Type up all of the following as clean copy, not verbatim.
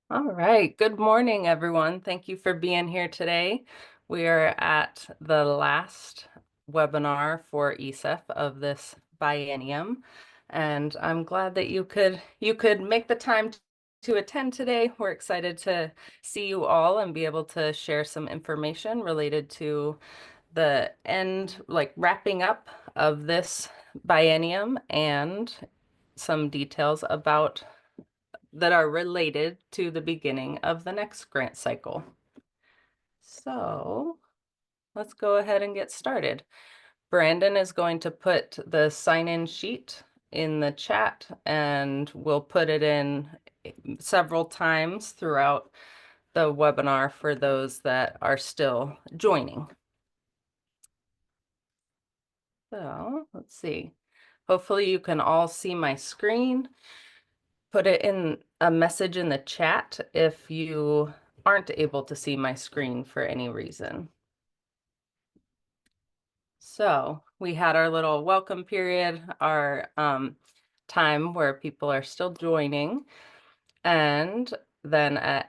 All right. Good morning, everyone. Thank you for being here today. We are at the last webinar for ECEF of this biennium, and I'm glad that you could make the time to attend today. We're excited to see you all and be able to share some information related to the end, like wrapping up of this biennium and some details about that are related to the beginning of the next grant cycle. So let's go ahead and get started. Brandon is going to put the sign-in sheet in the chat, and we'll put it in several times throughout the webinar for those that are still joining. So let's see. Hopefully you can all see my screen. Put it in a message in the chat if you aren't able to see my screen for any reason. So we had our little welcome period, our time where people are still joining. And then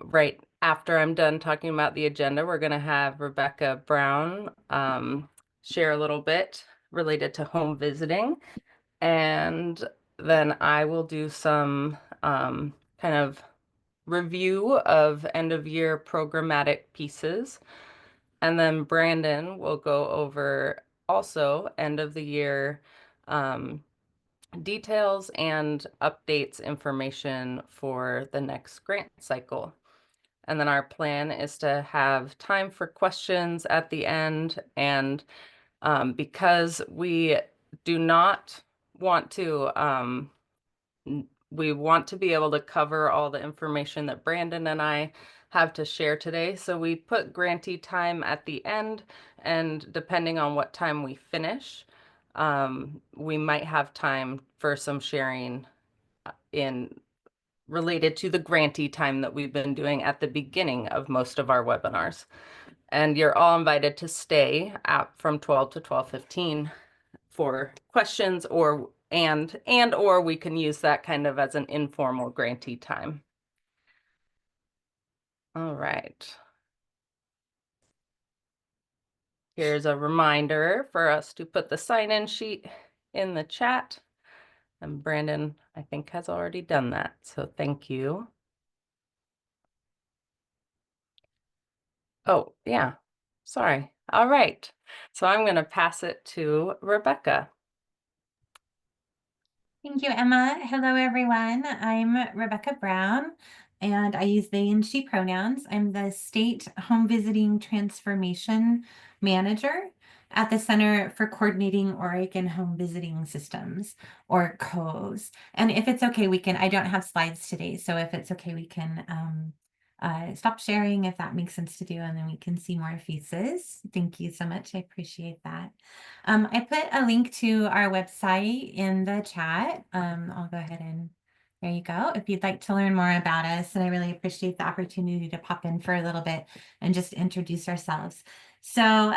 right after I'm done talking about the agenda, we're going to have Rebecca Brown share a little bit related to home visiting. And then I will do some kind of review of end of year programmatic pieces. And then Brandon will go over also end of the year details and updates information for the next grant cycle. And then our plan is to have time for questions at the end. And because we do not want to we want to be able to cover all the information that Brandon and I have to share today. So we put grantee time at the end, and depending on what time we finish, we might have time for some sharing in related to the grantee time that we've been doing at the beginning of most of our webinars. And you're all invited to stay from 12 to 12:15 for questions or we can use that kind of as an informal grantee time. All right. Here's a reminder for us to put the sign-in sheet in the chat. And Brandon, I think, has already done that. So thank you. Oh, yeah. Sorry. All right. So I'm going to pass it to Rebecca. Thank you, Emma. Hello, everyone. I'm Rebecca Brown, and I use they and she pronouns. I'm the State Home Visiting Transformation Manager at the Center for Coordinating Oregon Home Visiting Systems, or COVS. And if it's okay, I don't have slides today, so if it's okay, we can stop sharing if that makes sense to do, and then we can see more faces. Thank you so much. I appreciate that. I put a link to our website in the chat. I'll go ahead and there you go. If you'd like to learn more about us, and I really appreciate the opportunity to pop in for a little bit and just introduce ourselves. So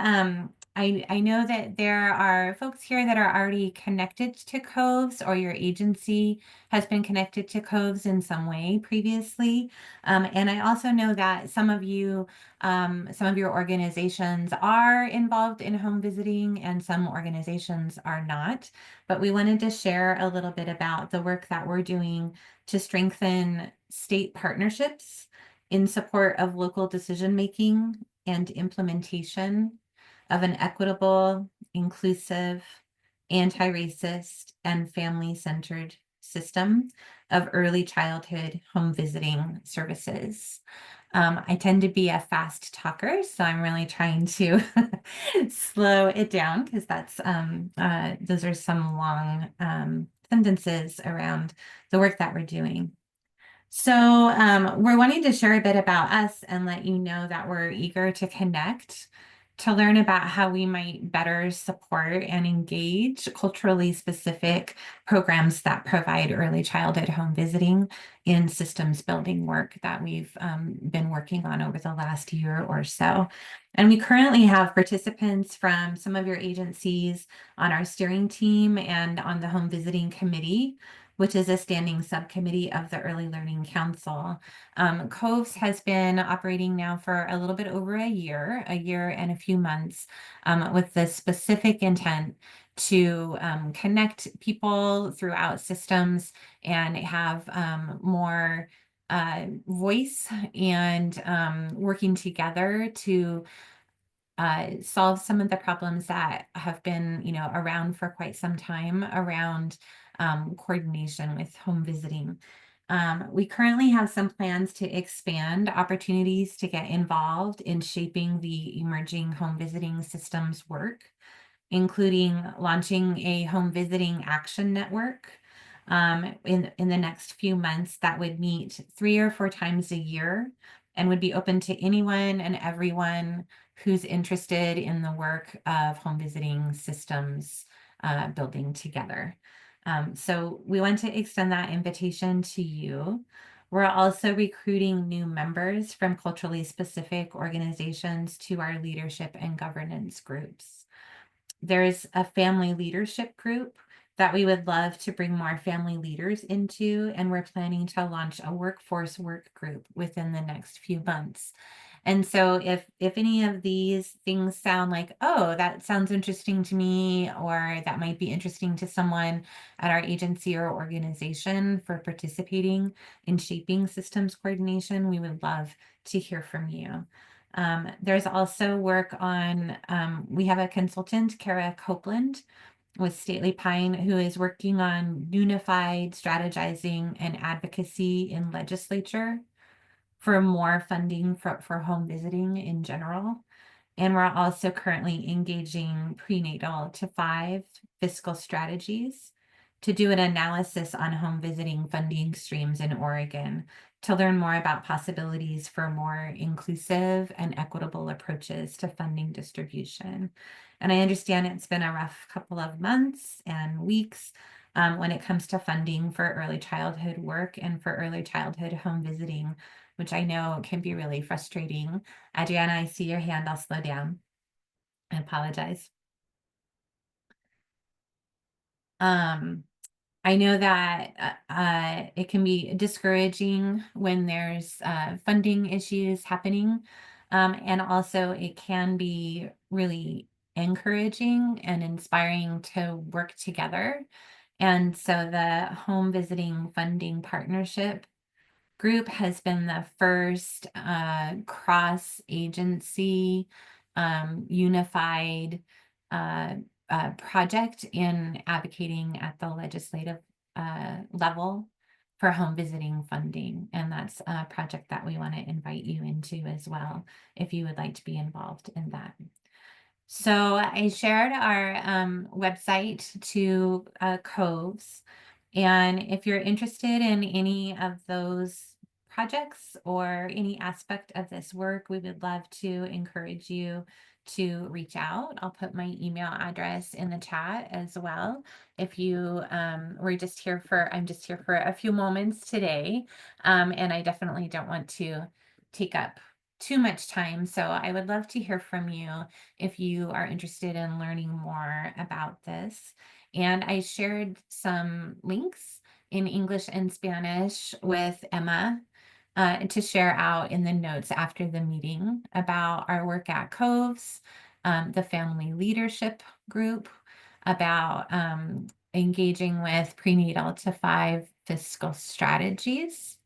I know that there are folks here that are already connected to COVS, or your agency has been connected to COVS in some way previously. And I also know that some of your organizations are involved in home visiting and some organizations are not. But we wanted to share a little bit about the work that we're doing to strengthen state partnerships in support of local decision-making and implementation of an equitable, inclusive, anti-racist, and family-centered system of early childhood home visiting services. I tend to be a fast talker, so I'm really trying to slow it down because those are some long sentences around the work that we're doing. So we're wanting to share a bit about us and let you know that we're eager to connect to learn about how we might better support and engage culturally specific programs that provide early childhood home visiting in systems building work that we've been working on over the last year or so. And we currently have participants from some of your agencies on our steering team and on the home visiting committee which is a standing subcommittee of the Early Learning Council. COVES has been operating now for a little bit over a year and a few months, with the specific intent to connect people throughout systems and have more voice and working together to solve some of the problems that have been, around for quite some time around coordination with home visiting. We currently have some plans to expand opportunities to get involved in shaping the emerging home visiting systems work, including launching a home visiting action network in the next few months that would meet 3 or 4 times a year and would be open to anyone and everyone who's interested in the work of home visiting systems building together. So we want to extend that invitation to you. We're also recruiting new members from culturally specific organizations to our leadership and governance groups. There's a family leadership group that we would love to bring more family leaders into, and we're planning to launch a workforce work group within the next few months. And so if any of these things sound like, oh, that sounds interesting to me, or that might be interesting to someone at our agency or organization for participating in shaping systems coordination, we would love to hear from you. There's also work on, we have a consultant, Kara Copeland, with Stately Pine, who is working on unified strategizing and advocacy in legislature for more funding for home visiting in general. And we're also currently engaging prenatal to 5 fiscal strategies to do an analysis on home visiting funding streams in Oregon to learn more about possibilities for more inclusive and equitable approaches to funding distribution. And I understand it's been a rough couple of months and weeks when it comes to funding for early childhood work and for early childhood home visiting, which I know can be really frustrating. Adriana, I see your hand. I'll slow down. I apologize. I know that it can be discouraging when there's funding issues happening. And also it can be really encouraging and inspiring to work together. And so the home visiting funding partnership group has been the first cross-agency unified project in advocating at the legislative level for home visiting funding. And that's a project that we want to invite you into as well, if you would like to be involved in that. So I shared our website to Coves. And if you're interested in any of those projects or any aspect of this work, we would love to encourage you to reach out. I'll put my email address in the chat as well. If you I'm just here for a few moments today. And I definitely don't want to take up too much time. So I would love to hear from you if you are interested in learning more about this. And I shared some links in English and Spanish with Emma to share out in the notes after the meeting about our work at Coves, the family leadership group, about engaging with prenatal to 5 fiscal strategies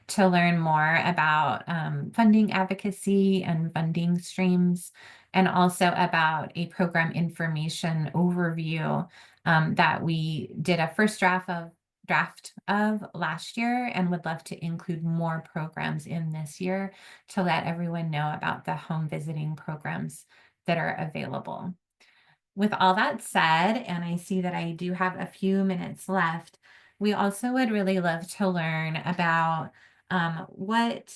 to learn more about funding advocacy and funding streams, and also about a program information overview that we did a first draft of last year and would love to include more programs in this year to let everyone know about the home visiting programs that are available. With all that said, and I see that I do have a few minutes left, we also would really love to learn about what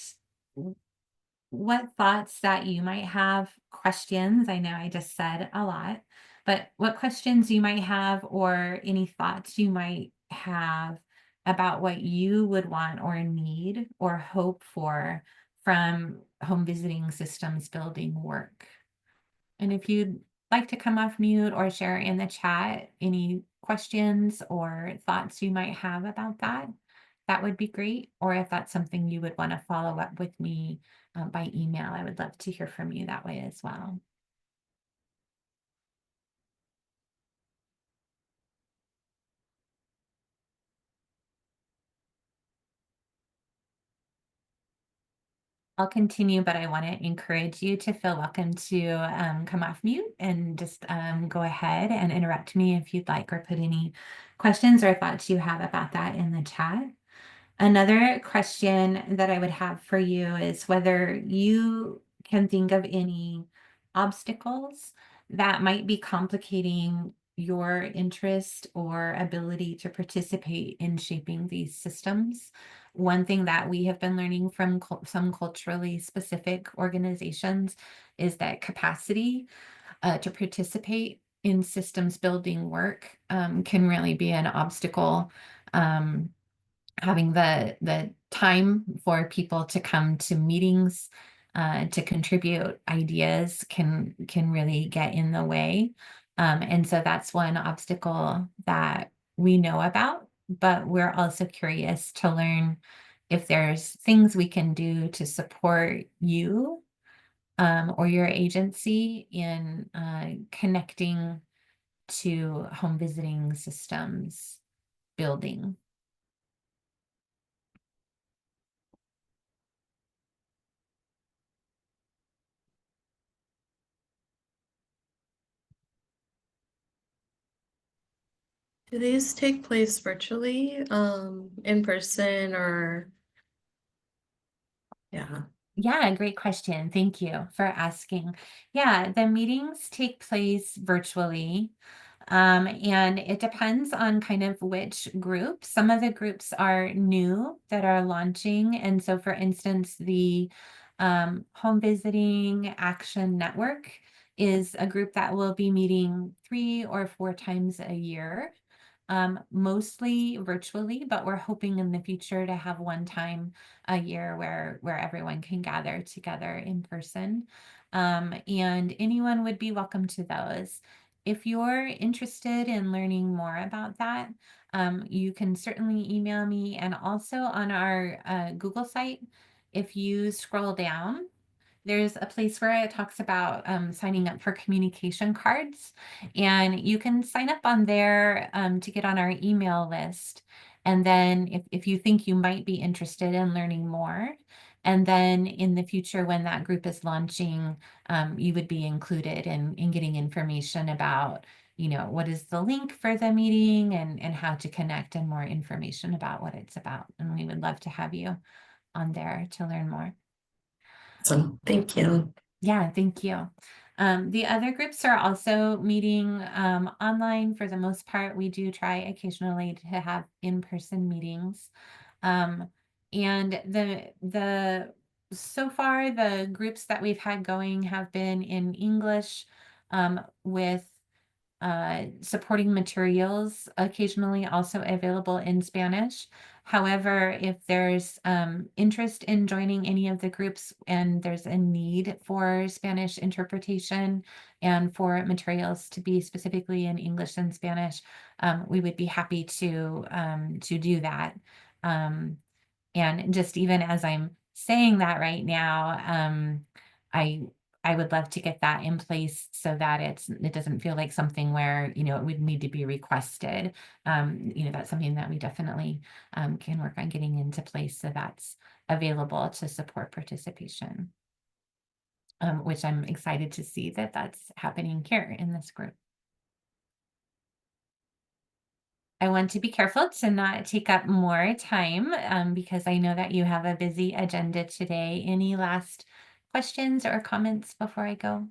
thoughts that you might have, questions. I know I just said a lot, but what questions you might have or any thoughts you might have about what you would want or need or hope for from home visiting systems building work. And if you'd like to come off mute or share in the chat any questions or thoughts you might have about that, that would be great. Or if that's something you would want to follow up with me by email, I would love to hear from you that way as well. I'll continue, but I want to encourage you to feel welcome to come off mute and just go ahead and interrupt me if you'd like, or put any questions or thoughts you have about that in the chat. Another question that I would have for you is whether you can think of any obstacles that might be complicating your interest or ability to participate in shaping these systems. One thing that we have been learning from some culturally specific organizations is that capacity to participate in systems building work can really be an obstacle. Having the time for people to come to meetings to contribute ideas can really get in the way. And so that's one obstacle that we know about, but we're also curious to learn if there's things we can do to support you or your agency in connecting to home visiting systems building. Do these take place virtually, in person or yeah? Yeah, great question. Thank you for asking. Yeah, the meetings take place virtually. And it depends on kind of which group. Some of the groups are new that are launching. And so, for instance, the Home Visiting Action Network is a group that will be meeting 3 or 4 times a year, mostly virtually, but we're hoping in the future to have one time a year where everyone can gather together in person. And anyone would be welcome to those. If you're interested in learning more about that, you can certainly email me. And also on our Google site, if you scroll down, there's a place where it talks about signing up for communication cards, and you can sign up on there to get on our email list. And then if you think you might be interested in learning more, and then in the future, when that group is launching, you would be included in getting information about, what is the link for the meeting and how to connect and more information about what it's about. And we would love to have you on there to learn more. Awesome. Thank you. Yeah, thank you. The other groups are also meeting online for the most part. We do try occasionally to have in-person meetings. And so far the groups that we've had going have been in English with supporting materials occasionally also available in Spanish. However, if there's interest in joining any of the groups and there's a need for Spanish interpretation and for materials to be specifically in English and Spanish, we would be happy to do that. And just even as I'm saying that right now, I I would love to get that in place so that it doesn't feel like something where, it would need to be requested. That's something that we definitely can work on getting into place so that's available to support participation, which I'm excited to see that that's happening here in this group. I want to be careful to not take up more time because I know that you have a busy agenda today. Any last questions or comments before I go?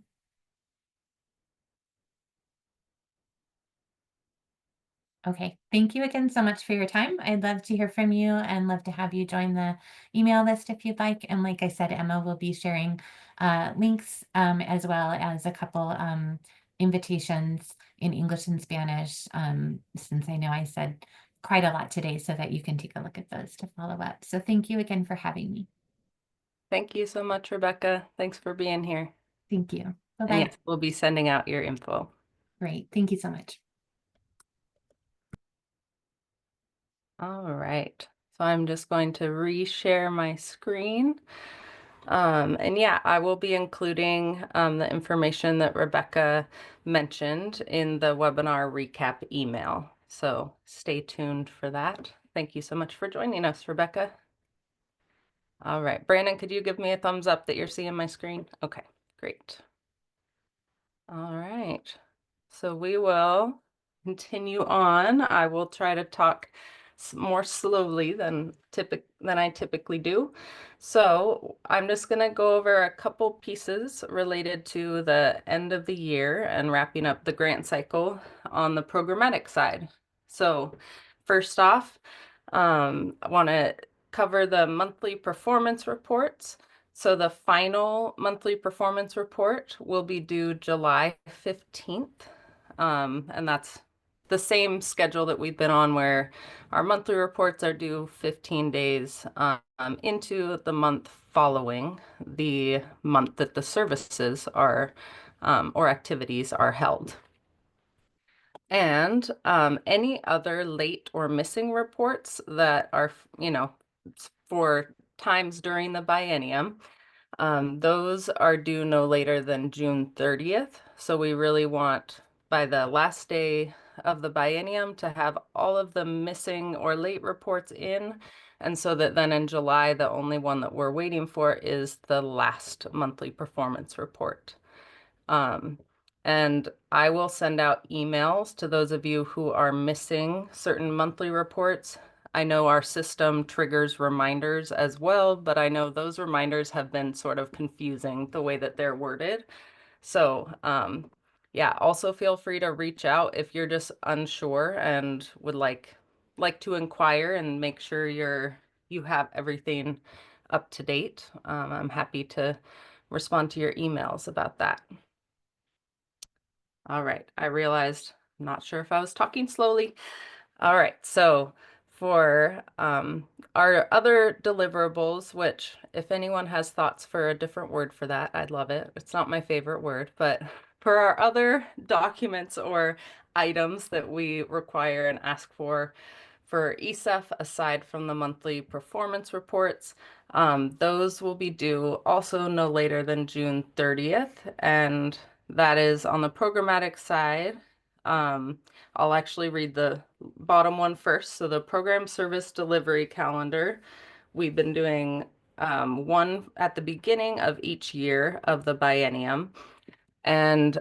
Okay, thank you again so much for your time. I'd love to hear from you and love to have you join the email list if you'd like. And like I said, Emma will be sharing links as well as a couple invitations in English and Spanish, since I know I said quite a lot today, so that you can take a look at those to follow up. So thank you again for having me. Thank you so much, Rebecca. Thanks for being here. Thank you. And Bye-bye. yes, we'll be sending out your info. Great. Thank you so much. All right. So I'm just going to reshare my screen. And yeah, I will be including the information that Rebecca mentioned in the webinar recap email. So stay tuned for that. Thank you so much for joining us, Rebecca. All right, Brandon, could you give me a thumbs up that you're seeing my screen? Okay, great. All right, so we will continue on. I will try to talk more slowly than I typically do. So I'm just going to go over a couple pieces related to the end of the year and wrapping up the grant cycle on the programmatic side. So first off, I want to cover the monthly performance reports. So the final monthly performance report will be due July 15th. And that's the same schedule that we've been on where our monthly reports are due 15 days into the month following the month that the services are or activities are held. And any other late or missing reports that are, for times during the biennium, those are due no later than June 30th. So we really want by the last day of the biennium to have all of the missing or late reports in. And so that then in July, the only one that we're waiting for is the last monthly performance report. And I will send out emails to those of you who are missing certain monthly reports. I know our system triggers reminders as well, but I know those reminders have been sort of confusing the way that they're worded. So yeah, also feel free to reach out if you're just unsure and would like to inquire and make sure you have everything up to date. I'm happy to respond to your emails about that. All right, I realized, I'm not sure if I was talking slowly. All right, so for our other deliverables, which if anyone has thoughts for a different word for that, I'd love it. It's not my favorite word, but for our other documents or items that we require and ask for ECEF, aside from the monthly performance reports, those will be due also no later than June 30th. And that is on the programmatic side. I'll actually read the bottom one first. So the program service delivery calendar, we've been doing one at the beginning of each year of the biennium. And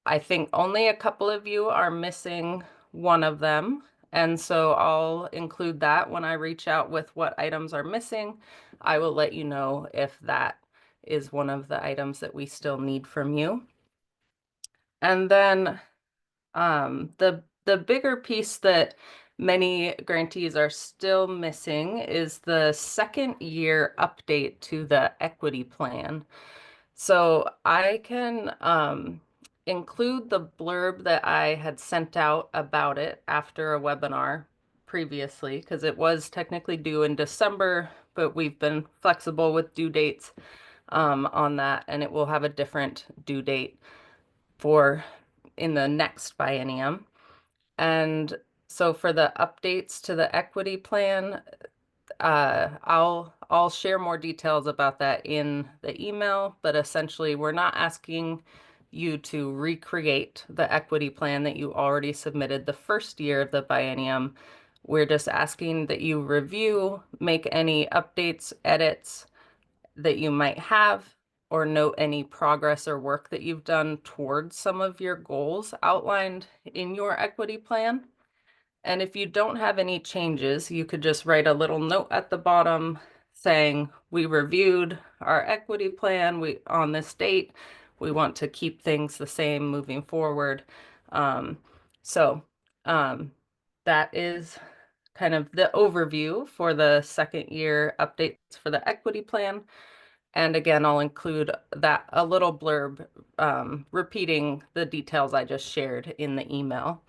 I think only a couple of you are missing one of them. And so I'll include that when I reach out with what items are missing. I will let you know if that is one of the items that we still need from you. And then the bigger piece that many grantees are still missing is the second year update to the equity plan. So I can include the blurb that I had sent out about it after a webinar previously, because it was technically due in December, but we've been flexible with due dates on that, and it will have a different due date for in the next biennium. And so for the updates to the equity plan, I'll share more details about that in the email, but essentially we're not asking you to recreate the equity plan that you already submitted the first year of the biennium. We're just asking that you review, make any updates, edits that you might have, or note any progress or work that you've done towards some of your goals outlined in your equity plan. And if you don't have any changes, you could just write a little note at the bottom saying, we reviewed our equity plan on this date. We want to keep things the same moving forward. So that is kind of the overview for the second year updates for the equity plan. And again, I'll include that a little blurb repeating the details I just shared in the email.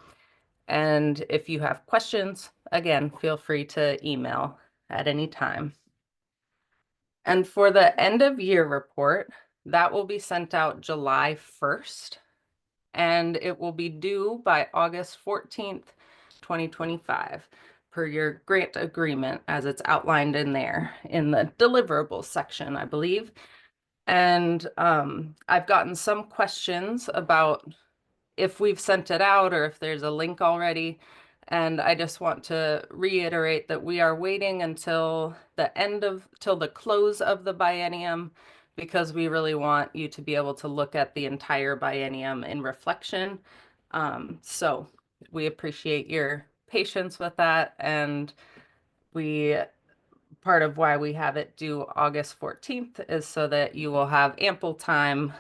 And if you have questions, again, feel free to email at any time. And for the end of year report, That will be sent out July 1st, and it will be due by August 14th, 2025, per your grant agreement as it's outlined in there in the deliverables section, I believe. And I've gotten some questions about if we've sent it out or if there's a link already. And I just want to reiterate that we are waiting until till the close of the biennium, because we really want you to be able to look at the entire biennium in reflection. So we appreciate your patience with that. And part of why we have it due August 14th is so that you will have ample time,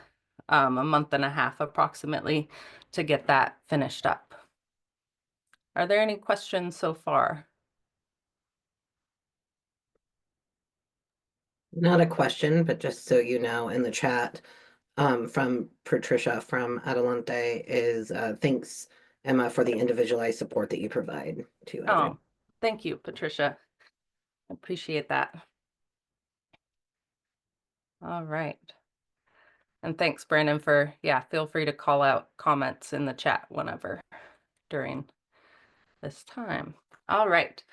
a month and a half approximately, to get that finished up. Are there any questions so far? Not a question, but just so you know, in the chat, from Patricia from Adelante is thanks, Emma, for the individualized support that you provide to everyone. Oh, thank you, Patricia. I appreciate that. All right. And thanks, Brandon, for, feel free to call out comments in the chat whenever during this time. All right.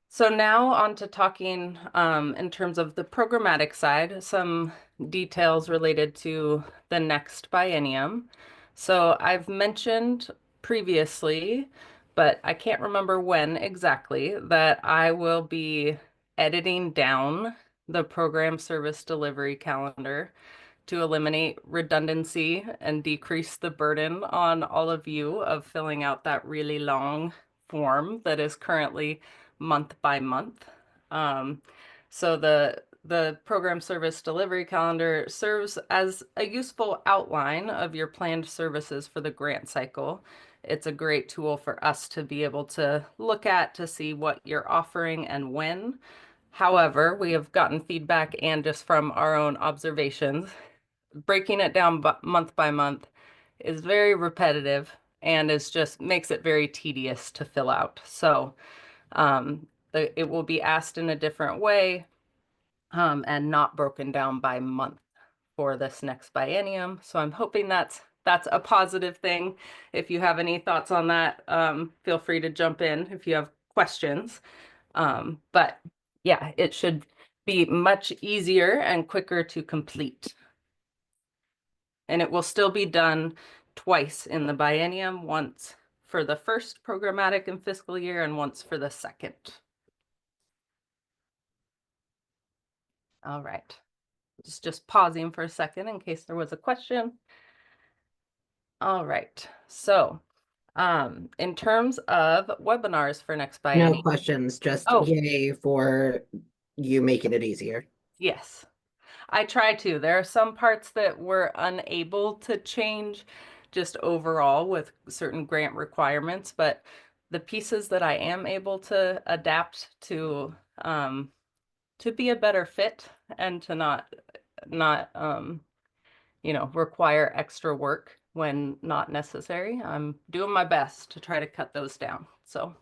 So now on to talking in terms of the programmatic side, some details related to the next biennium. So I've mentioned previously, but I can't remember when exactly, that I will be editing down the program service delivery calendar to eliminate redundancy and decrease the burden on all of you of filling out that really long form that is currently month by month. So the program service delivery calendar serves as a useful outline of your planned services for the grant cycle. It's a great tool for us to be able to look at to see what you're offering and when. However, we have gotten feedback and just from our own observations, breaking it down month by month is very repetitive and makes it very tedious to fill out. So it will be asked in a different way and not broken down by month for this next biennium. So I'm hoping that's a positive thing. If you have any thoughts on that, feel free to jump in if you have questions. But yeah, it should be much easier and quicker to complete. And it will still be done twice in the biennium, once for the first programmatic and fiscal year and once for the second. All right, just pausing for a second in case there was a question. All right, so in terms of webinars for next biennium. No questions, just Oh. Yay for you making it easier. Yes, I try to. There are some parts that we're unable to change just overall with certain grant requirements, but the pieces that I am able to adapt to be a better fit and to not require extra work when not necessary, I'm doing my best to try to cut those down. So,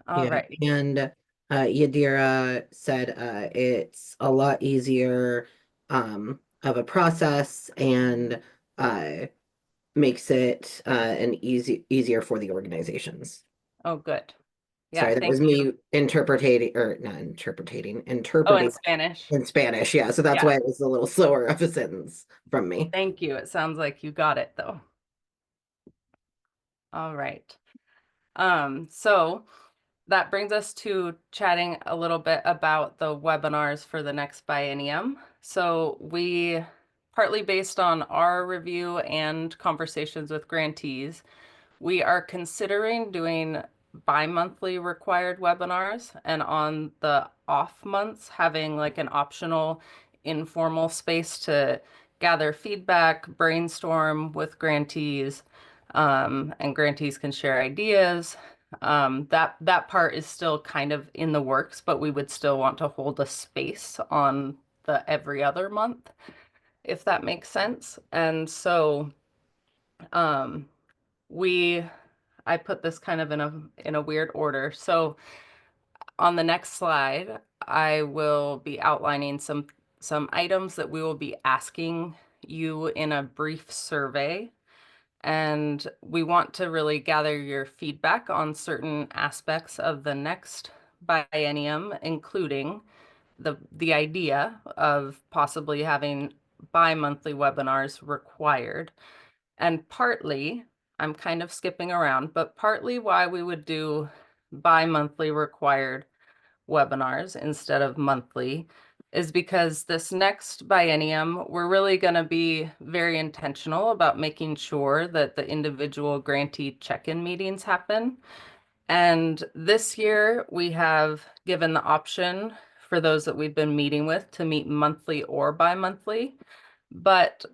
all right. And Yadira said it's a lot easier of a process and makes it easier for the organizations. Oh, good. Yeah, Sorry, that was me interpreting in Spanish. In Spanish, yeah. So that's why it was a little slower of a sentence from me. Thank you. It sounds like you got it though. All right. So that brings us to chatting a little bit about the webinars for the next biennium. So we, partly based on our review and conversations with grantees, we are considering doing bi-monthly required webinars, and on the off months having like an optional informal space to gather feedback, brainstorm with grantees, and grantees can share ideas. That part is still kind of in the works, but we would still want to hold a space on the every other month, if that makes sense. And so I put this kind of in a weird order. So on the next slide, I will be outlining some some items that we will be asking you in a brief survey. And we want to really gather your feedback on certain aspects of the next biennium, including the idea of possibly having bi-monthly webinars required. And partly, I'm kind of skipping around, but partly why we would do bi-monthly required webinars instead of monthly is because this next biennium, we're really going to be very intentional about making sure that the individual grantee check-in meetings happen. And this year, we have given the option for those that we've been meeting with to meet monthly or bi-monthly. But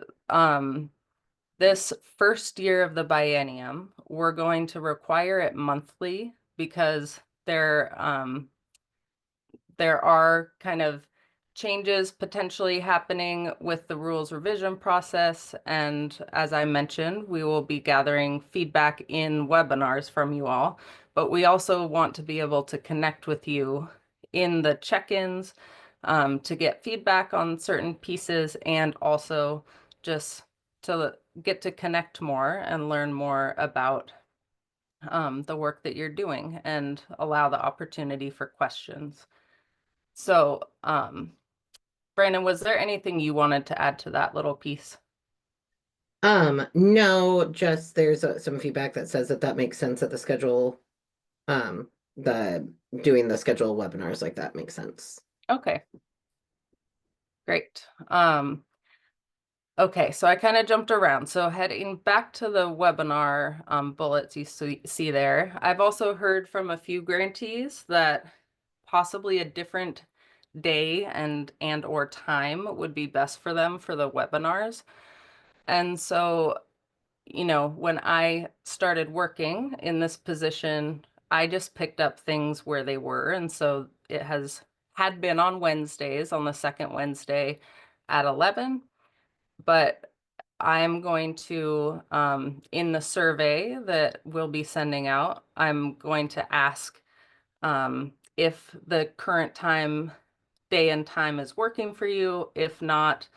this first year of the biennium, we're going to require it monthly because there are kind of changes potentially happening with the rules revision process. And as I mentioned, we will be gathering feedback in webinars from you all, but we also want to be able to connect with you in the check-ins to get feedback on certain pieces, and also just to get to connect more and learn more about the work that you're doing and allow the opportunity for questions. So, Brandon, was there anything you wanted to add to that little piece? No, just there's some feedback that says that that makes sense that the schedule, the doing the schedule webinars like that makes sense. Okay. Great. Okay, so I kind of jumped around. So heading back to the webinar bullets you see there, I've also heard from a few grantees that possibly a different day and or time would be best for them for the webinars. And so, you know, when I started working in this position, I just picked up things where they were. And so it had been on Wednesdays, on the second Wednesday at 11. But I'm going to, in the survey that we'll be sending out, I'm going to ask if the current day and time is working for you. If not,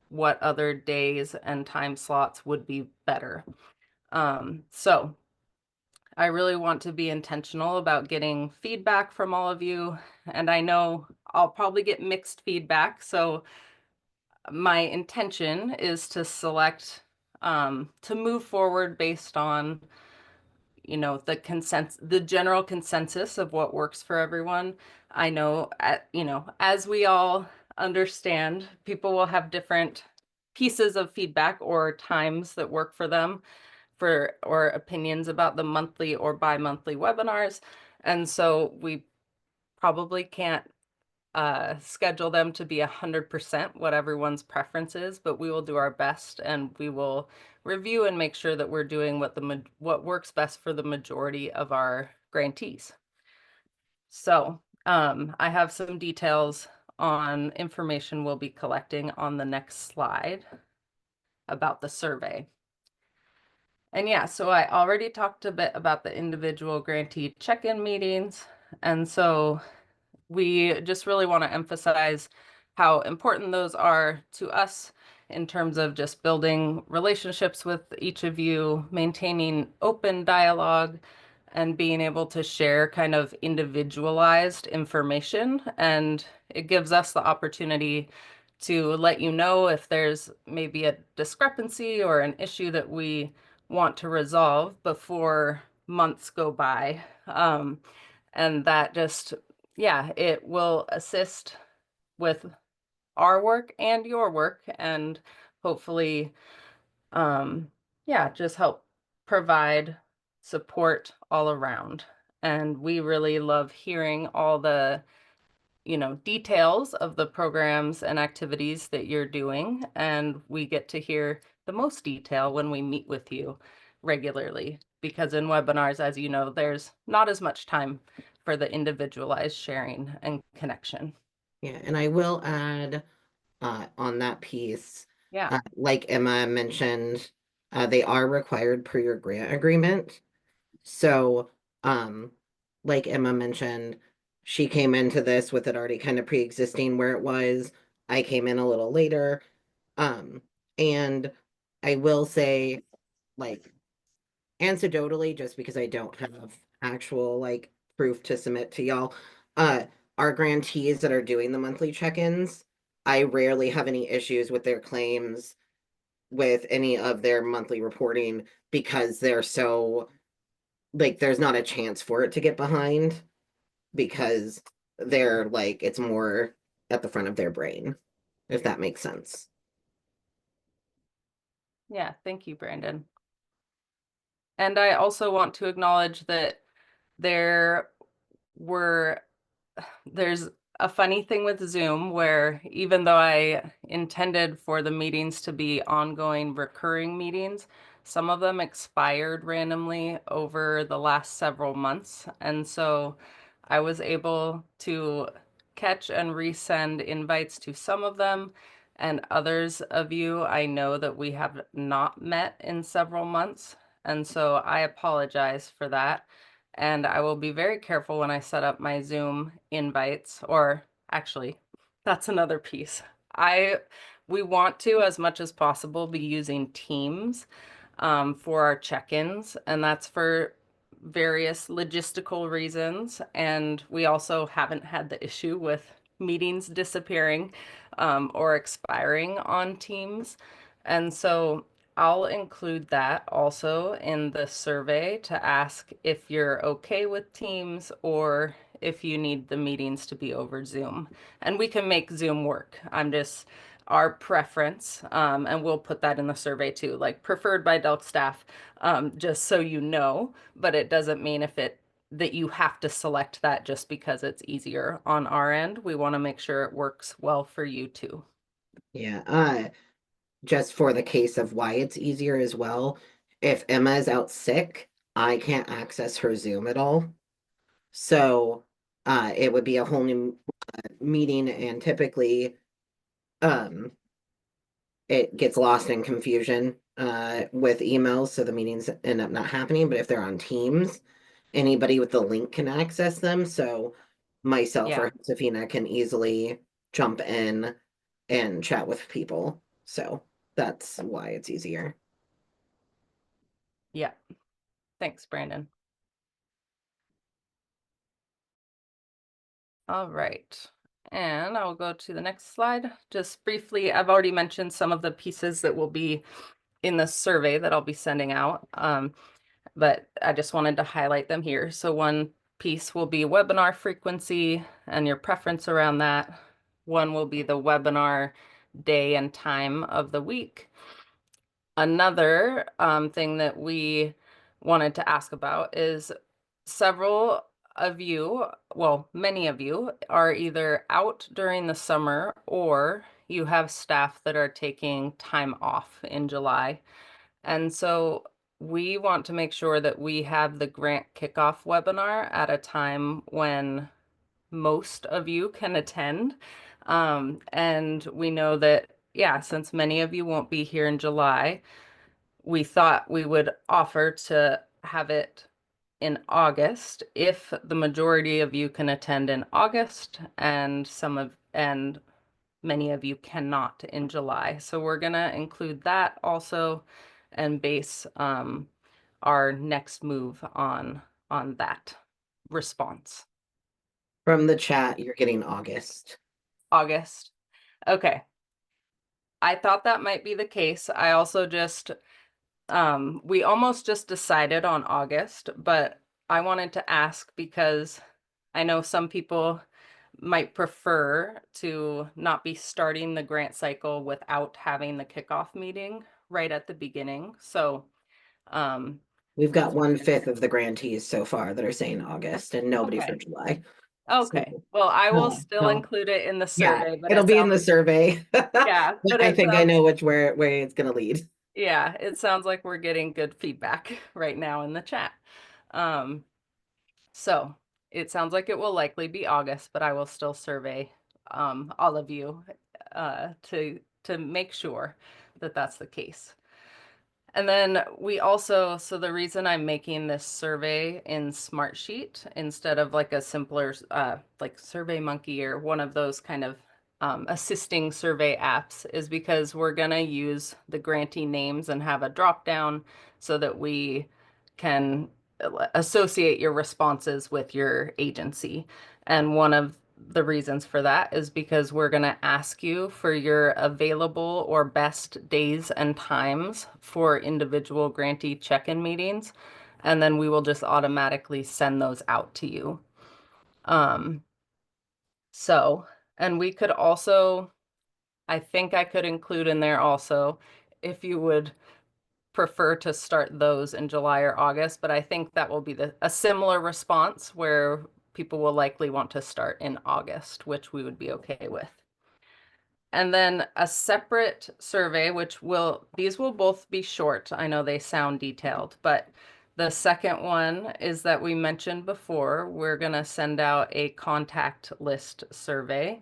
what other days and time slots would be better. So I really want to be intentional about getting feedback from all of you. And I know I'll probably get mixed feedback. So my intention is to select, to move forward based on, you know, the general consensus of what works for everyone. I know, you know, as we all understand, people will have different pieces of feedback or times that work for them or opinions about the monthly or bi-monthly webinars. And so we probably can't schedule them to be 100% what everyone's preference is, but we will do our best, and we will review and make sure that we're doing what works best for the majority of our grantees. So I have some details on information we'll be collecting on the next slide about the survey. And yeah, so I already talked a bit about the individual grantee check-in meetings. And so we just really want to emphasize how important those are to us in terms of just building relationships with each of you, maintaining open dialogue, and being able to share kind of individualized information. And it gives us the opportunity to let you know if there's maybe a discrepancy or an issue that we want to resolve before months go by. And that just, yeah, it will assist with our work and your work, and hopefully, yeah, just help provide support all around. And we really love hearing all the, you know, details of the programs and activities that you're doing. And we get to hear the most detail when we meet with you regularly, because in webinars, as you know, there's not as much time for the individualized sharing and connection. Yeah, and I will add on that piece, Yeah. like Emma mentioned, they are required per your grant agreement. So, like Emma mentioned, she came into this with it already kind of pre-existing where it was. I came in a little later. And I will say, like, anecdotally, just because I don't have actual like proof to submit to y'all, uh, our grantees that are doing the monthly check-ins, I rarely have any issues with their claims with any of their monthly reporting because they're so like there's not a chance for it to get behind because they're like it's more at the front of their brain, if that makes sense. Yeah, thank you, Brandon. And I also want to acknowledge that there were there's a funny thing with Zoom where even though I intended for the meetings to be ongoing, recurring meetings, some of them expired randomly over the last several months. And so I was able to catch and resend invites to some of them. And others of you, I know that we have not met in several months. And so I apologize for that. And I will be very careful when I set up my Zoom invites, or actually, that's another piece. We want to, as much as possible, be using Teams for our check-ins, and that's for various logistical reasons. And we also haven't had the issue with meetings disappearing or expiring on Teams. And so I'll include that also in the survey to ask if you're okay with Teams or if you need the meetings to be over Zoom. And we can make Zoom work. I'm just our preference, and we'll put that in the survey too, like preferred by Delk staff, just so you know, but it doesn't mean that you have to select that just because it's easier on our end. We want to make sure it works well for you too. Yeah, just for the case of why it's easier as well, if Emma is out sick, I can't access her Zoom at all. So it would be a whole new meeting, and typically um it gets lost in confusion with emails, so the meetings end up not happening. But if they're on Teams, anybody with the link can access them. So myself Yeah, or Josefina can easily jump in and chat with people. So that's why it's easier. yeah. Thanks, Brandon. All right. And I will go to the next slide. Just briefly, I've already mentioned some of the pieces that will be in the survey that I'll be sending out, but I just wanted to highlight them here. So one piece will be webinar frequency and your preference around that. One will be the webinar day and time of the week. Another thing that we wanted to ask about is several of you, well, many of you are either out during the summer or you have staff that are taking time off in July. And so we want to make sure that we have the grant kickoff webinar at a time when most of you can attend. And we know that, yeah, since many of you won't be here in July, we thought we would offer to have it in August if the majority of you can attend in August and many of you cannot in July. So we're gonna include that also and base our next move on that response. From the chat, you're getting August. August. Okay. I thought that might be the case. I also just we almost just decided on August, but I wanted to ask because I know some people might prefer to not be starting the grant cycle without having the kickoff meeting right at the beginning. So, We've got since we're gonna, 1/5 of the grantees so far that are saying August and nobody for okay, July. okay. So, Well, I will no, still no. include it in the Yeah, survey, but it'll it be in sounds, the survey. yeah, but I it think I sounds, know which way it's gonna lead. yeah, it sounds like we're getting good feedback right now in the chat. Um, So it sounds like it will likely be August, but I will still survey all of you to make sure that that's the case. And then we also, so the reason I'm making this survey in Smartsheet instead of like a simpler like Survey Monkey or one of those kind of assisting survey apps is because we're going to use the grantee names and have a drop down so that we can associate your responses with your agency. And one of the reasons for that is because we're going to ask you for your available or best days and times for individual grantee check-in meetings, and then we will just automatically send those out to you. So, and we could also, I think I could include in there also, if you would prefer to start those in July or August, but I think that will be a similar response where people will likely want to start in August, which we would be okay with. And then a separate survey, these will both be short. I know they sound detailed, but the second one is that we mentioned before, we're going to send out a contact list survey.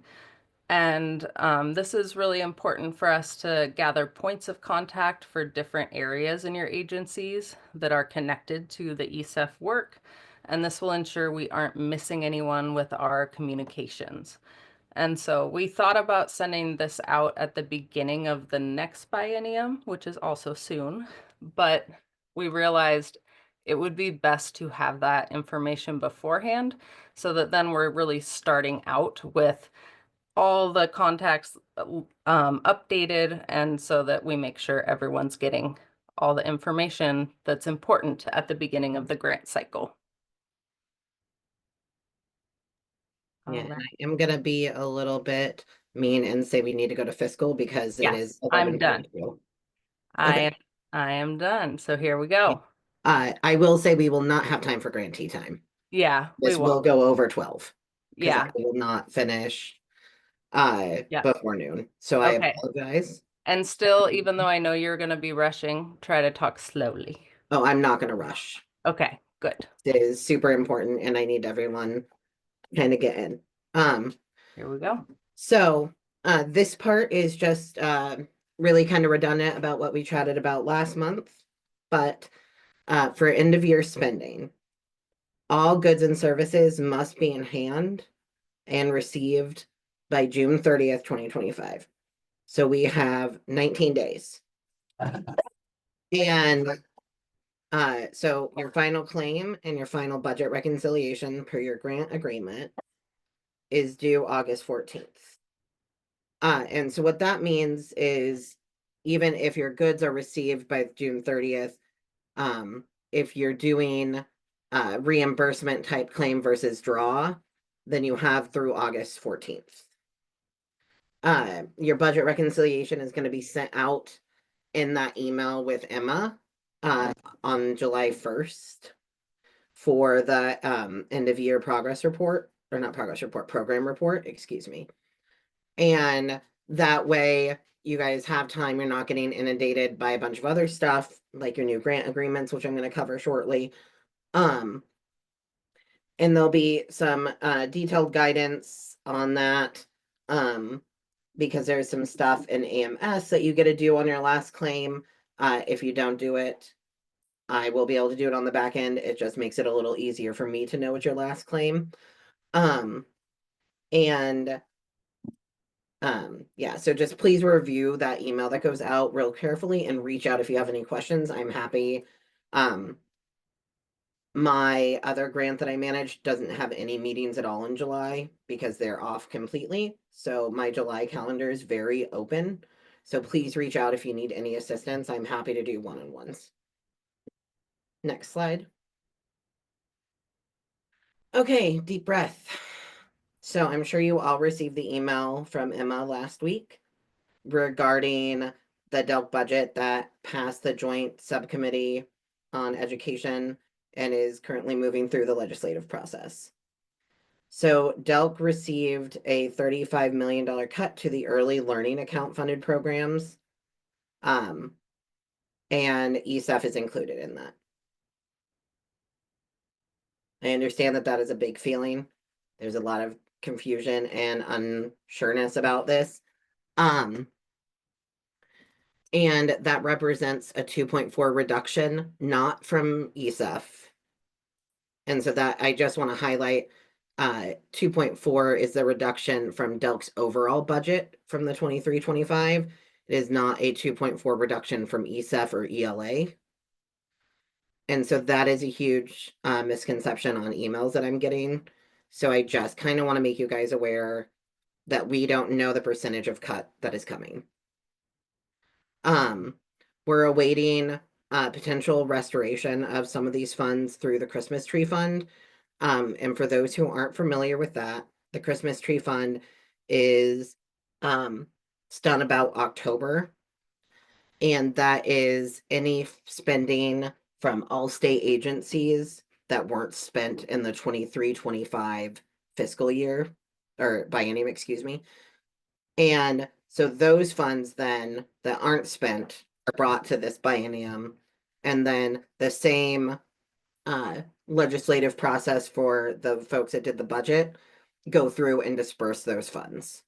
And this is really important for us to gather points of contact for different areas in your agencies that are connected to the ECEF work. And this will ensure we aren't missing anyone with our communications. And so we thought about sending this out at the beginning of the next biennium, which is also soon, but we realized it would be best to have that information beforehand so that then we're really starting out with all the contacts updated, and so that we make sure everyone's getting all the information that's important at the beginning of the grant cycle. Yeah, All and right. I am gonna be a little bit mean and say we need to go to fiscal because it Yes, is I'm done. 11:22. I Okay. I am done. So here we go. I will say we will not have time for grantee time. Yeah, we This will will. go over 12 because I Yeah, will not finish yeah. before noon. So I Okay. apologize. And still, even though I know you're going to be rushing, try to talk slowly. Oh, I'm not gonna rush. Okay, good. It is super important and I need everyone kind of get in. Here we go. So this part is just really kind of redundant about what we chatted about last month, but for end of year spending, all goods and services must be in hand and received by June 30th, 2025. So we have 19 days. And so your final claim and your final budget reconciliation per your grant agreement is due August 14th. And so what that means is even if your goods are received by June 30th, if you're doing reimbursement type claim versus draw, then you have through August 14th. Your budget reconciliation is going to be sent out in that email with Emma on July 1st for the end of year progress report, or not progress report, program report, excuse me. And that way you guys have time, you're not getting inundated by a bunch of other stuff like your new grant agreements, which I'm going to cover shortly. And there'll be some detailed guidance on that because there's some stuff in AMS that you get to do on your last claim. If you don't do it, I will be able to do it on the back end. It just makes it a little easier for me to know what your last claim. Yeah, so just please review that email that goes out real carefully and reach out if you have any questions. I'm happy. My other grant that I manage doesn't have any meetings at all in July because they're off completely. So my July calendar is very open. So please reach out if you need any assistance. I'm happy to do one-on-ones. Next slide. Okay, deep breath. So I'm sure you all received the email from Emma last week regarding the DELC budget that passed the joint subcommittee on education and is currently moving through the legislative process. So DELC received a $35 million cut to the early learning account funded programs. And ECEF is included in that. I understand that that is a big feeling. There's a lot of confusion and unsureness about this. And that represents a 2.4 reduction, not from ECEF. And so that I just want to highlight 2.4 is the reduction from Delk's overall budget from the 23-25. It is not a 2.4 reduction from ECEF or ELA. And so that is a huge misconception on emails that I'm getting. So I just kind of want to make you guys aware that we don't know the percentage of cut that is coming. We're awaiting potential restoration of some of these funds through the Christmas Tree Fund. And for those who aren't familiar with that, the Christmas Tree Fund is done about October. And that is any spending from all state agencies that weren't spent in the 23-25 fiscal year or biennium, excuse me. And so those funds then that aren't spent are brought to this biennium. And then the same legislative process for the folks that did the budget go through and disperse those funds.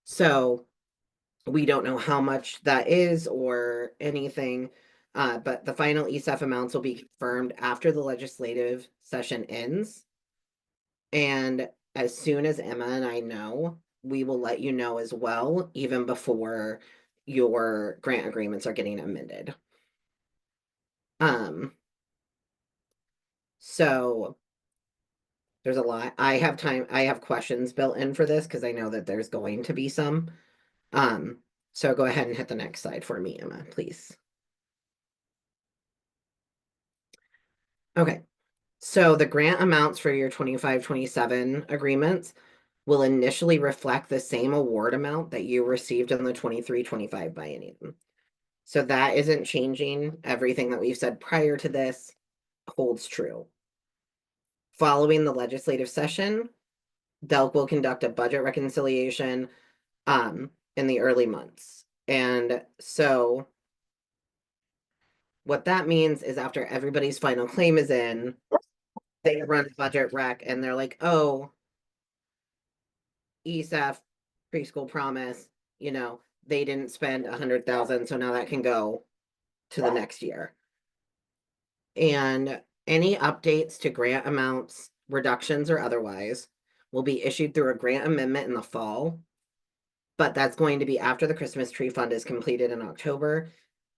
So we don't know how much that is or anything, but the final ECEF amounts will be confirmed after the legislative session ends. And as soon as Emma and I know, we will let you know as well, even before your grant agreements are getting amended. So there's a lot. I have questions built in for this because I know that there's going to be some. So go ahead and hit the next slide for me, Emma, please. Okay, so the grant amounts for your 25-27 agreements will initially reflect the same award amount that you received in the 23-25 biennium. So that isn't changing. Everything that we've said prior to this holds true. Following the legislative session, Delk will conduct a budget reconciliation in the early months. And so what that means is after everybody's final claim is in, they run a budget rec and they're like, oh, ECEF preschool promise, you know, they didn't spend 100,000, so now that can go to the next year. And any updates to grant amounts, reductions or otherwise, will be issued through a grant amendment in the fall. But that's going to be after the Christmas Tree Fund is completed in October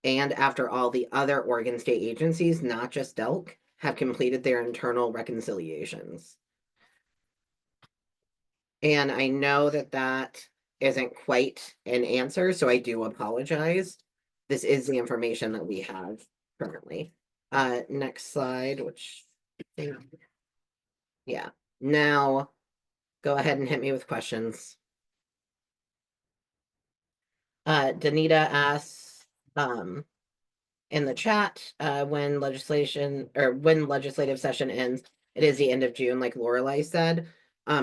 and after all the other Oregon state agencies, not just Delk, have completed their internal reconciliations. And I know that that isn't quite an answer, so I do apologize. This is the information that we have currently. Next slide, which, yeah. Now, go ahead and hit me with questions. Danita asks, in the chat, when legislative session ends, it is the end of June, like Lorelei said.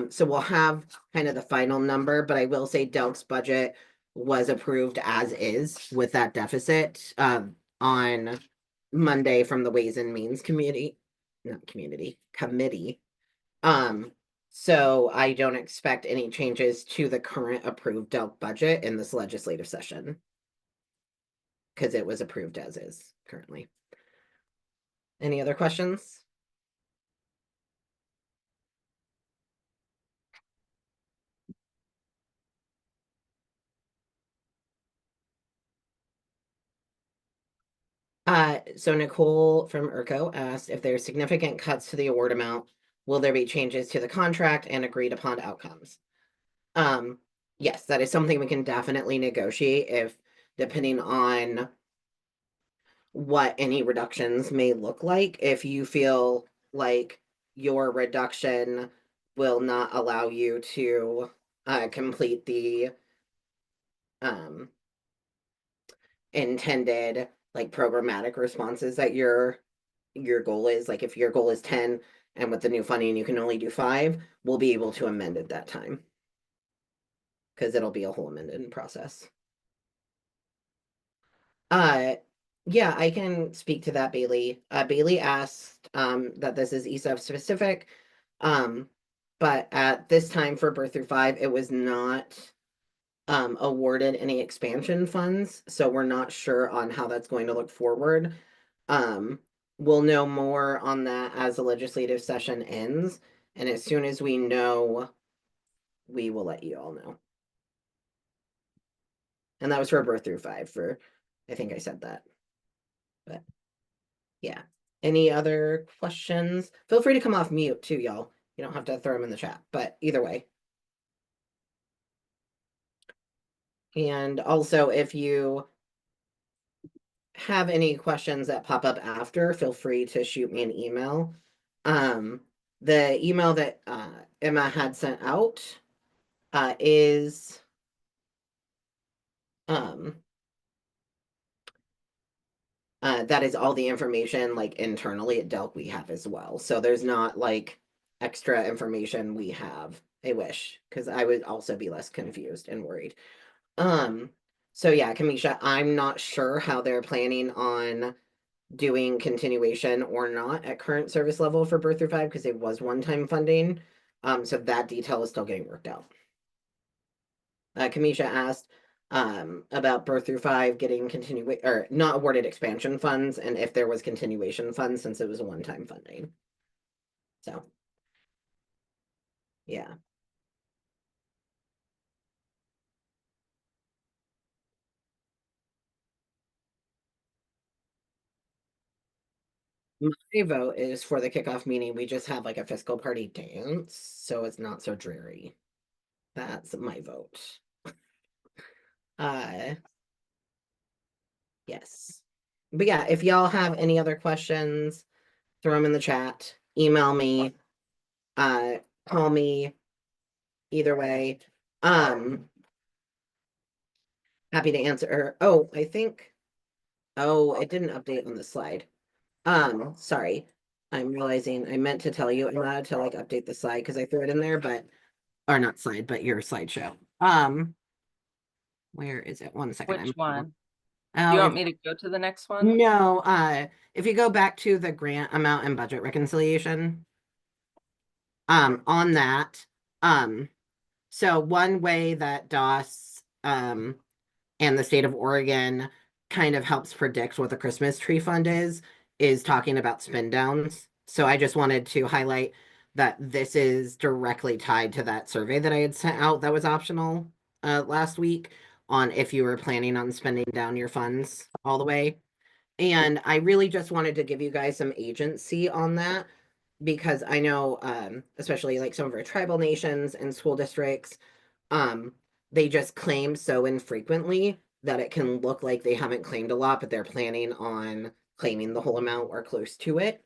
So we'll have kind of the final number, but I will say Delk's budget was approved as is with that deficit on Monday from the Ways and Means committee. So I don't expect any changes to the current approved Delk budget in this legislative session because it was approved as is currently. Any other questions? So Nicole from ERCO asked if there's significant cuts to the award amount, will there be changes to the contract and agreed upon outcomes? Yes, that is something we can definitely negotiate if, depending on what any reductions may look like. If you feel like your reduction will not allow you to complete the intended like programmatic responses that your goal is, like if your goal is 10 and with the new funding you can only do 5, we'll be able to amend at that time because it'll be a whole amended process. Yeah, I can speak to that, Bailey. Bailey asked that this is ECEF specific, but at this time for birth through 5, it was not awarded any expansion funds, so we're not sure on how that's going to look forward. We'll know more on that as the legislative session ends, And as soon as we know, we will let you all know. And that was for birth through 5 I think I said that. But yeah. Any other questions? Feel free to come off mute too, y'all. You don't have to throw them in the chat, but either way. And also, if you have any questions that pop up after, feel free to shoot me an email. The email that Emma had sent out is that is all the information like internally at Delk we have as well. So there's not like extra information we have. I wish, because I would also be less confused and worried. So yeah, Kamisha, I'm not sure how they're planning on doing continuation or not at current service level for birth through 5 because it was one-time funding. So that detail is still getting worked out. Kamisha asked about birth through 5 getting continuation or not awarded expansion funds and if there was continuation funds since it was a one-time funding. So yeah. My vote is for the kickoff meeting. We just have like a fiscal party dance, so it's not so dreary. That's my vote. Yes. But yeah, if y'all have any other questions, throw them in the chat, email me, call me, either way. Happy to answer. Oh, I think, oh, it didn't update on the slide. Sorry. I'm realizing I meant to tell you I'm allowed to like update the slide because I threw it in there, but or not slide, but your slideshow. Where is it? One second. Which one? Do Oh, you want me to go to the next one? no, if you go back to the grant amount and budget reconciliation, on that, so one way that DOS, and the state of Oregon kind of helps predict what the Christmas tree fund is talking about spin downs. So I just wanted to highlight that this is directly tied to that survey that I had sent out that was optional last week on if you were planning on spending down your funds all the way. And I really just wanted to give you guys some agency on that because I know, especially like some of our tribal nations and school districts, they just claim so infrequently that it can look like they haven't claimed a lot, but they're planning on claiming the whole amount or close to it.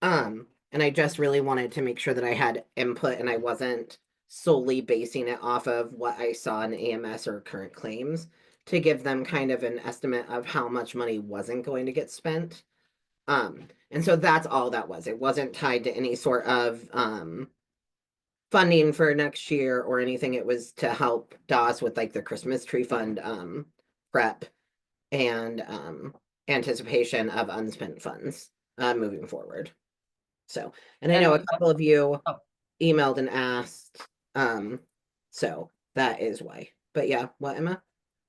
And I just really wanted to make sure that I had input and I wasn't solely basing it off of what I saw in AMS or current claims to give them kind of an estimate of how much money wasn't going to get spent. And so that's all that was. It wasn't tied to any sort of funding for next year or anything. It was to help DOS with like the Christmas tree fund prep and anticipation of unspent funds moving forward. So, and I know a couple of you emailed and asked, so that is why. But yeah, what, Emma?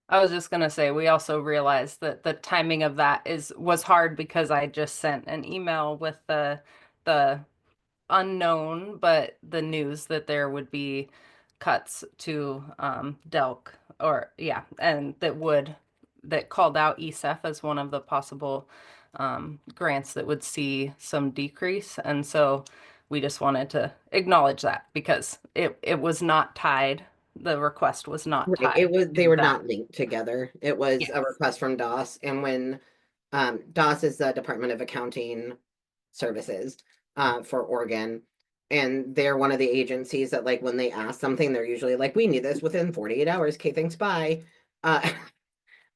I was just gonna say, we also realized that the timing of that was hard because I just sent an email with the unknown, but the news that there would be cuts to Delk, or yeah, and that called out ECEF as one of the possible grants that would see some decrease. And so we just wanted to acknowledge that because it was not tied. The request was not Right. tied. It was, they to were that. not linked together. It was Yes. a request from DOS. And when DOS is the Department of Accounting Services for Oregon. And they're one of the agencies that like when they ask something, they're usually like, we need this within 48 hours. Okay, thanks, bye.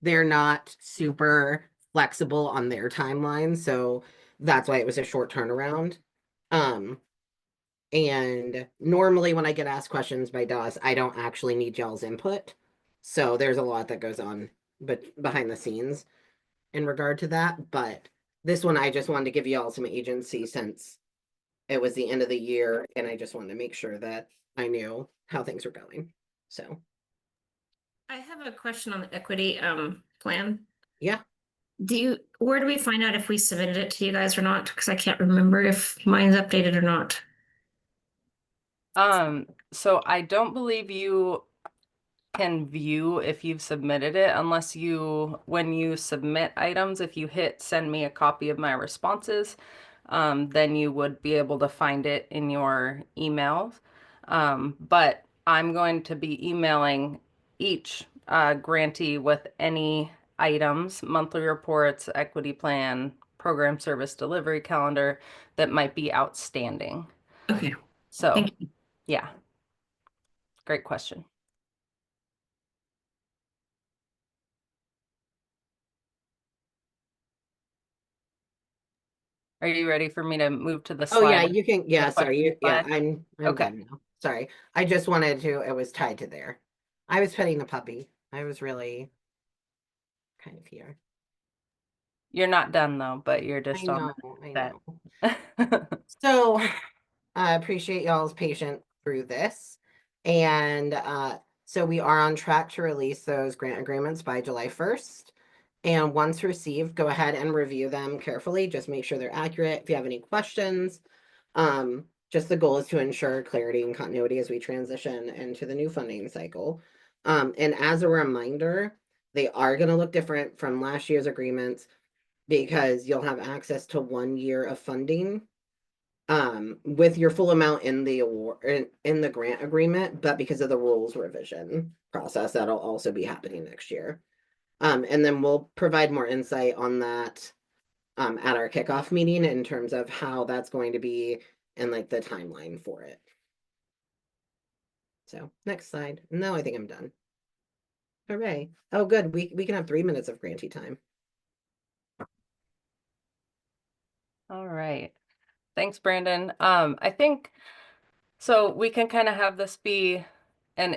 They're not super flexible on their timeline. So that's why it was a short turnaround. And normally when I get asked questions by DOS, I don't actually need y'all's input. So there's a lot that goes on but behind the scenes in regard to that. But this one, I just wanted to give y'all some agency since it was the end of the year. And I just wanted to make sure that I knew how things were going. So I have a question on the equity plan. yeah. Where do we find out if we submitted it to you guys or not? Because I can't remember if mine's updated or not. So I don't believe you can view if you've submitted it unless when you submit items, if you hit send me a copy of my responses, then you would be able to find it in your emails. But I'm going to be emailing each grantee with any items, monthly reports, equity plan, program service delivery calendar that might be outstanding. Okay, So, thank you. yeah, great question. Are you ready for me to move to the Oh, yeah, slide? you can, yeah, The sorry, question yeah, slide? I'm Okay. done now. Sorry. I just wanted to, it was tied to there. I was petting the puppy. I was really kind of here. You're not done though, but you're I just on know, I that. know. So I appreciate y'all's patience through this. And so we are on track to release those grant agreements by July 1st. And once received, go ahead and review them carefully. Just make sure they're accurate. If you have any questions, just the goal is to ensure clarity and continuity as we transition into the new funding cycle. And as a reminder, they are going to look different from last year's agreements because you'll have access to 1 year of funding with your full amount in the award in the grant agreement, but because of the rules revision process, that'll also be happening next year. And then we'll provide more insight on that at our kickoff meeting in terms of how that's going to be and like the timeline for it. So next slide. No, I think I'm done. Hooray. Oh, good. We can have 3 minutes of grantee time. All right. Thanks, Brandon. I think so we can kind of have this be an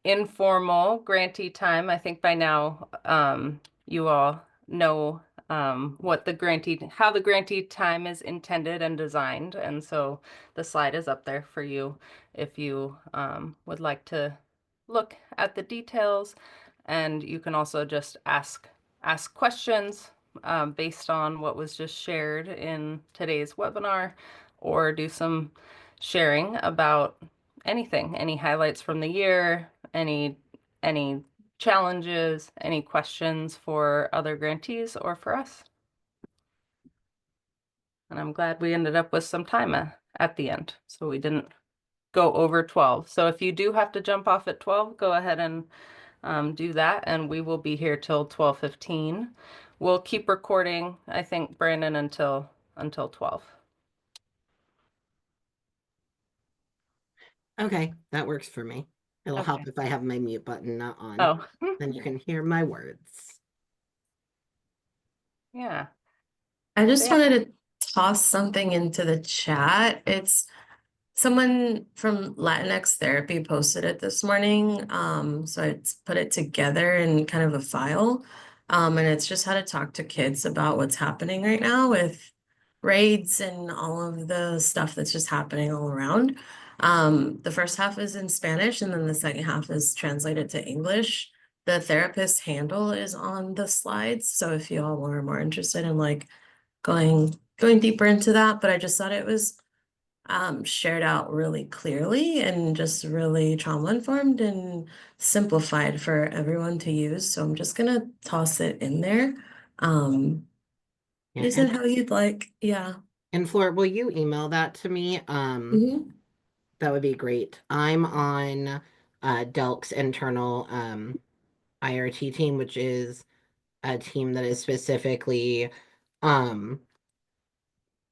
informal grantee time. I think by now you all know what how the grantee time is intended and designed. And so the slide is up there for you if you would like to look at the details. And you can also just ask questions based on what was just shared in today's webinar, or do some sharing about anything, any highlights from the year, any challenges, any questions for other grantees or for us. And I'm glad we ended up with some time at the end, so we didn't go over 12. So if you do have to jump off at 12, go ahead and do that, and we will be here till 12:15. We'll keep recording, I think, Brandon, until 12. Okay, that works for me. It'll help Okay. if I have my mute button not on. Oh, Then you can hear my words. yeah. I just Yeah. wanted to toss something into the chat. It's someone from Latinx Therapy posted it this morning. So I put it together in kind of a file. And it's just how to talk to kids about what's happening right now with raids and all of the stuff that's just happening all around. The first half is in Spanish, and then the second half is translated to English. The therapist handle is on the slides. So if you all are more interested in like going deeper into that, but I just thought it was shared out really clearly and just really trauma informed and simplified for everyone to use. So I'm just gonna toss it in there. Yeah, Use it how you'd like. Yeah. and Flor, will you email that to me? Mhm. That would be great. I'm on Delk's internal IRT team, which is a team that is specifically um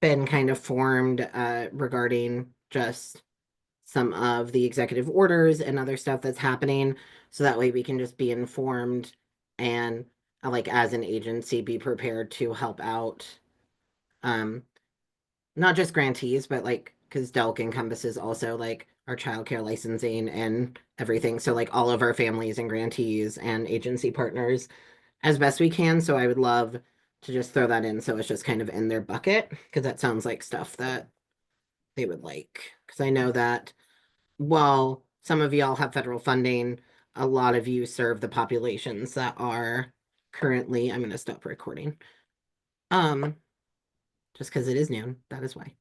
been kind of formed regarding just some of the executive orders and other stuff that's happening, so that way we can just be informed and like as an agency be prepared to help out not just grantees, but like because Delk encompasses also like our childcare licensing and everything. So like all of our families and grantees and agency partners as best we can. So I would love to just throw that in so it's just kind of in their bucket because that sounds like stuff that they would like. Because I know that while some of y'all have federal funding, a lot of you serve the populations that are currently, I'm going to stop recording. Just because it is noon, that is why.